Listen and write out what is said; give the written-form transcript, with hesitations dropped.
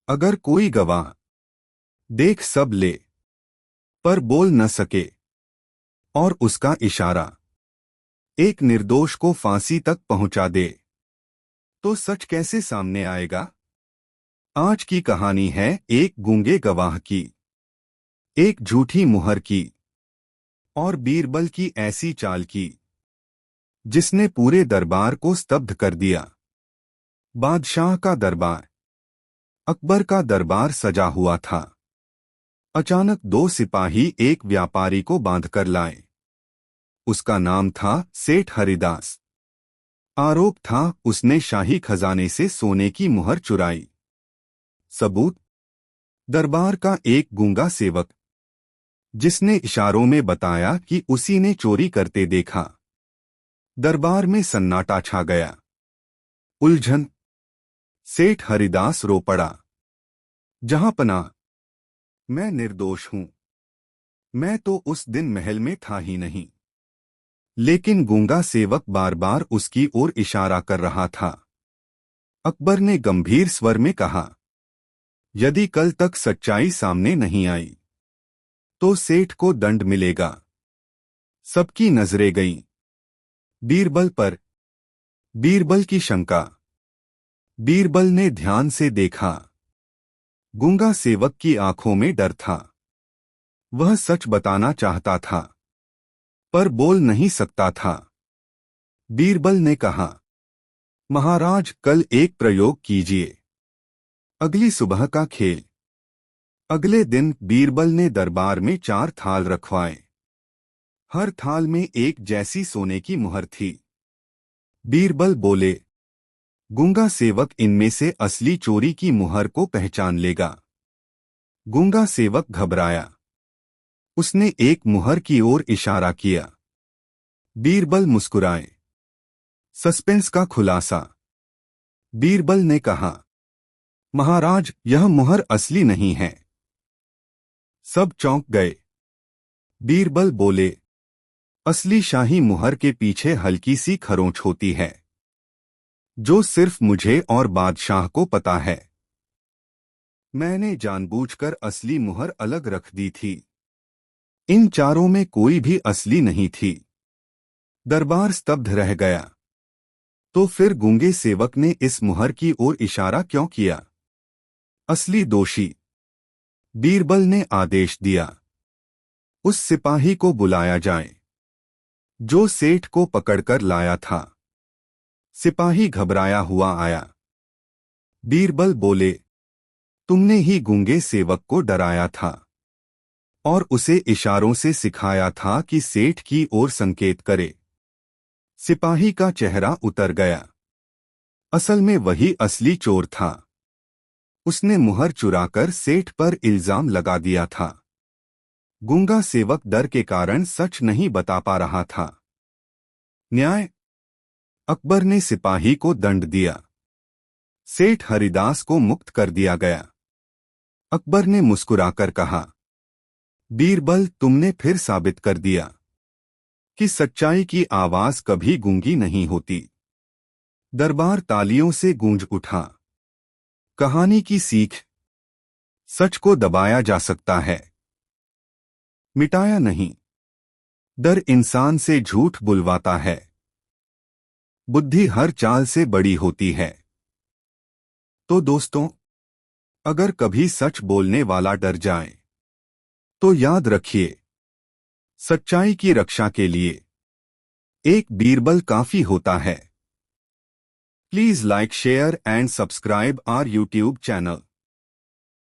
अगर कोई गवाह देख सब ले पर बोल न सके और उसका इशारा एक निर्दोष को फांसी तक पहुंचा दे, तो सच कैसे सामने आएगा। आज की कहानी है एक गूंगे गवाह की, एक झूठी मुहर की और बीरबल की ऐसी चाल की जिसने पूरे दरबार को स्तब्ध कर दिया। बादशाह का दरबार, अकबर का दरबार सजा हुआ था। अचानक दो सिपाही एक व्यापारी को बांधकर लाए। उसका नाम था सेठ हरिदास। आरोप था उसने शाही खजाने से सोने की मुहर चुराई। सबूत, दरबार का एक गूंगा सेवक जिसने इशारों में बताया कि उसी ने चोरी करते देखा। दरबार में सन्नाटा छा गया। उलझन। सेठ हरिदास रो पड़ा, जहां पना, मैं निर्दोष हूं। मैं तो उस दिन महल में था ही नहीं। लेकिन गूंगा सेवक बार बार उसकी ओर इशारा कर रहा था। अकबर ने गंभीर स्वर में कहा, यदि कल तक सच्चाई सामने नहीं आई तो सेठ को दंड मिलेगा। सबकी नजरें गईं बीरबल पर। बीरबल की शंका। बीरबल ने ध्यान से देखा। गूंगा सेवक की आंखों में डर था। वह सच बताना चाहता था पर बोल नहीं सकता था। बीरबल ने कहा, महाराज कल एक प्रयोग कीजिए। अगली सुबह का खेल। अगले दिन बीरबल ने दरबार में 4 थाल रखवाए। हर थाल में एक जैसी सोने की मुहर थी। बीरबल बोले, गूंगा सेवक इनमें से असली चोरी की मुहर को पहचान लेगा। गूंगा सेवक घबराया। उसने एक मुहर की ओर इशारा किया। बीरबल मुस्कुराए। सस्पेंस का खुलासा। बीरबल ने कहा, महाराज यह मुहर असली नहीं है। सब चौंक गए। बीरबल बोले, असली शाही मुहर के पीछे हल्की सी खरोंच होती है जो सिर्फ मुझे और बादशाह को पता है। मैंने जानबूझकर असली मुहर अलग रख दी थी। इन चारों में कोई भी असली नहीं थी। दरबार स्तब्ध रह गया। तो फिर गूंगे सेवक ने इस मुहर की ओर इशारा क्यों किया? असली दोषी। बीरबल ने आदेश दिया, उस सिपाही को बुलाया जाए जो सेठ को पकड़कर लाया था। सिपाही घबराया हुआ आया। बीरबल बोले, तुमने ही गूंगे सेवक को डराया था और उसे इशारों से सिखाया था कि सेठ की ओर संकेत करे। सिपाही का चेहरा उतर गया। असल में वही असली चोर था। उसने मुहर चुराकर सेठ पर इल्जाम लगा दिया था। गूंगा सेवक डर के कारण सच नहीं बता पा रहा था। न्याय। अकबर ने सिपाही को दंड दिया। सेठ हरिदास को मुक्त कर दिया गया। अकबर ने मुस्कुराकर कहा, बीरबल तुमने फिर साबित कर दिया कि सच्चाई की आवाज कभी गूंगी नहीं होती। दरबार तालियों से गूंज उठा। कहानी की सीख, सच को दबाया जा सकता है, मिटाया नहीं। डर इंसान से झूठ बुलवाता है। बुद्धि हर चाल से बड़ी होती है। तो दोस्तों, अगर कभी सच बोलने वाला डर जाए तो याद रखिए, सच्चाई की रक्षा के लिए एक बीरबल काफी होता है। Please like, share and subscribe our YouTube channel.